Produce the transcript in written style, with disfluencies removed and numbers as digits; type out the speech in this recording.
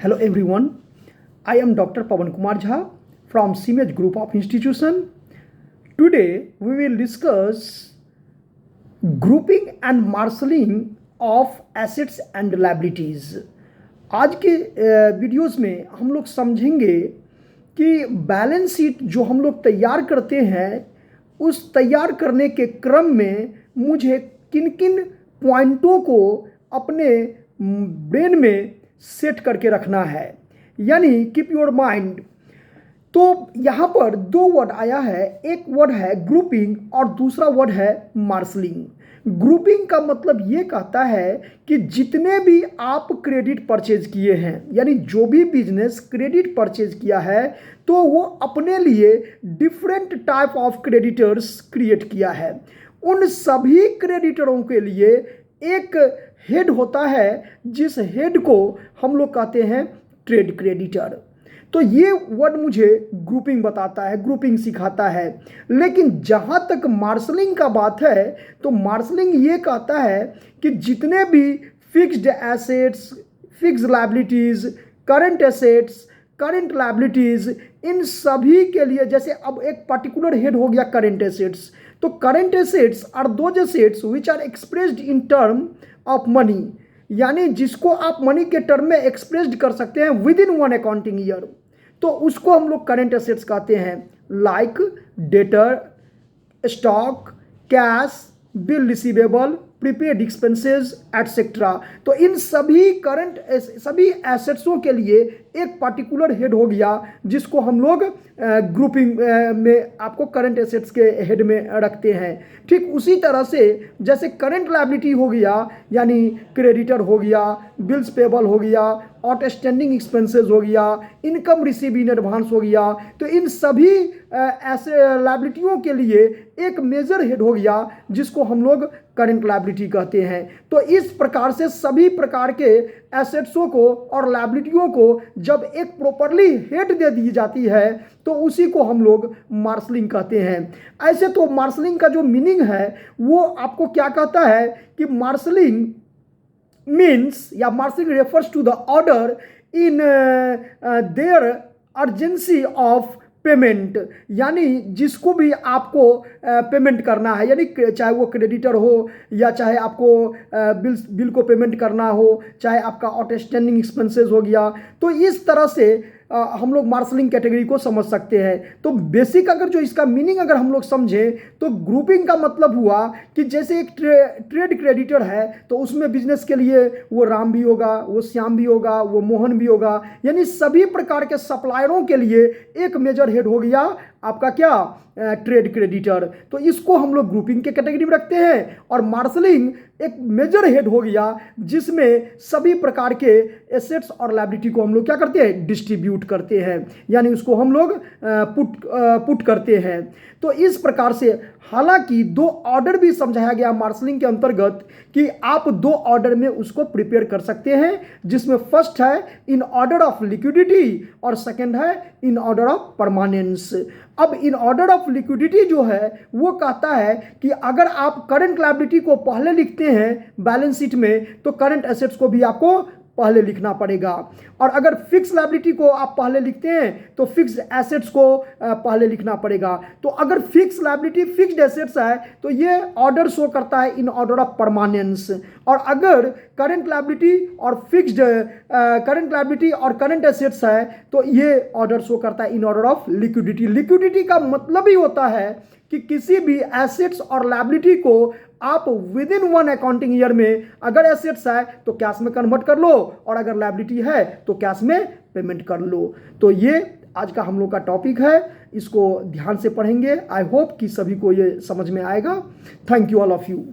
Hello everyone, I am Dr. Pawan Kumar Jha from CMH Group of Institution. Today we will discuss grouping and marshalling of assets and liabilities. आज के videos में हम लोग समझेंगे कि balance sheet जो हम लोग तैयार करते हैं उस तैयार करने के क्रम में मुझे किन किन पॉइंटों को अपने ब्रेन में सेट करके रखना है, यानी कीप योर माइंड। तो यहाँ पर दो वर्ड आया है, एक वर्ड है ग्रुपिंग और दूसरा वर्ड है मार्शलिंग। ग्रुपिंग का मतलब ये कहता है कि जितने भी आप क्रेडिट परचेज किए हैं, यानी जो भी बिजनेस क्रेडिट परचेज किया है तो वो अपने लिए different type of creditors create किया है। उन सभी क्रेडिटरों के लिए एक हेड होता है जिस हेड को हम लोग कहते हैं ट्रेड क्रेडिटर। तो ये वर्ड मुझे ग्रुपिंग बताता है, ग्रुपिंग सिखाता है। लेकिन जहाँ तक मार्शलिंग का बात है तो मार्शलिंग ये कहता है कि जितने भी fixed assets, fixed liabilities, current assets, current liabilities, इन सभी के लिए, जैसे अब एक पर्टिकुलर हेड हो गया करंट एसेट्स, तो current assets are those assets which are expressed in term of money, यानी जिसको आप मनी के टर्म में एक्सप्रेस्ड कर सकते हैं with in one accounting year, तो उसको हम लोग करंट एसेट्स कहते हैं। Like debtor, stock, cash, bill receivable, prepaid expenses etcetera. तो इन सभी एसेट्सों के लिए एक पर्टिकुलर हेड हो गया जिसको हम लोग ग्रुपिंग में आपको करंट एसेट्स के हेड में रखते हैं। ठीक उसी तरह से जैसे करंट लायबिलिटी हो गया, यानी क्रेडिटर हो गया, बिल्स पेबल हो गया, आउटस्टैंडिंग एक्सपेंसेस हो गया, इनकम रिसीव इन एडवांस हो गया, तो इन सभी ऐसे लायबिलिटियों के लिए एक मेजर हेड हो गया जिसको हम लोग करंट लायबिलिटी कहते हैं। तो इस प्रकार से सभी प्रकार के एसेट्सों को और लायबिलिटियों को जब एक प्रॉपरली हेड दे दी जाती है तो उसी को हम लोग मार्शलिंग कहते हैं। ऐसे तो मार्शलिंग का जो मीनिंग है वो आपको क्या कहता है कि मार्शलिंग मीन्स या marshalling refers to the order in their urgency of payment, यानी जिसको भी आपको पेमेंट करना है, यानी चाहे वो क्रेडिटर हो या चाहे आपको बिल को पेमेंट करना हो, चाहे आपका आउटस्टैंडिंग एक्सपेंसेस हो गया, तो इस तरह से हम लोग मार्शलिंग कैटेगरी को समझ सकते हैं। तो बेसिक अगर जो इसका मीनिंग अगर हम लोग समझें तो ग्रुपिंग का मतलब हुआ कि जैसे एक ट्रेड क्रेडिटर है तो उसमें बिजनेस के लिए वो राम भी होगा, वो श्याम भी होगा, वो मोहन भी होगा, यानी सभी प्रकार के सप्लायरों के लिए एक मेजर हेड हो गया आपका क्या ट्रेड क्रेडिटर। तो इसको हम लोग ग्रुपिंग के कैटेगरी में रखते हैं। और मार्शलिंग एक मेजर हेड हो गया जिसमें सभी प्रकार के एसेट्स और लायबिलिटी को हम लोग क्या करते हैं, डिस्ट्रीब्यूट करते हैं, यानी उसको हम लोग पुट करते हैं। तो इस प्रकार से हालांकि दो ऑर्डर भी समझाया गया मार्शलिंग के अंतर्गत कि आप दो ऑर्डर में उसको प्रिपेयर कर सकते हैं, जिसमें फर्स्ट है इन ऑर्डर ऑफ लिक्विडिटी और सेकंड है इन ऑर्डर ऑफ परमानेंस। अब इन ऑर्डर ऑफ लिक्विडिटी जो है वो कहता है कि अगर आप करंट लायबिलिटी को पहले लिखते हैं बैलेंस शीट में तो करंट एसेट्स को भी आपको पहले लिखना पड़ेगा, और अगर फिक्स लायबिलिटी को आप पहले लिखते हैं तो फिक्स एसेट्स को पहले लिखना पड़ेगा। तो अगर फिक्स लायबिलिटी फिक्स्ड एसेट्स है तो ये ऑर्डर शो करता है इन ऑर्डर ऑफ परमानेंस, और अगर करंट लायबिलिटी और फिक्स्ड करंट लायबिलिटी और करंट एसेट्स है तो ये ऑर्डर शो करता है in order of liquidity. Liquidity का मतलब ही होता है कि किसी भी एसेट्स और लायबिलिटी को आप with in one accounting year में अगर एसेट्स है तो कैश में कन्वर्ट कर लो और अगर लायबिलिटी है तो कैश में पेमेंट कर लो। तो ये आज का हम लोग का टॉपिक है, इसको ध्यान से पढ़ेंगे। आई होप कि सभी को ये समझ में आएगा। Thank you all of you.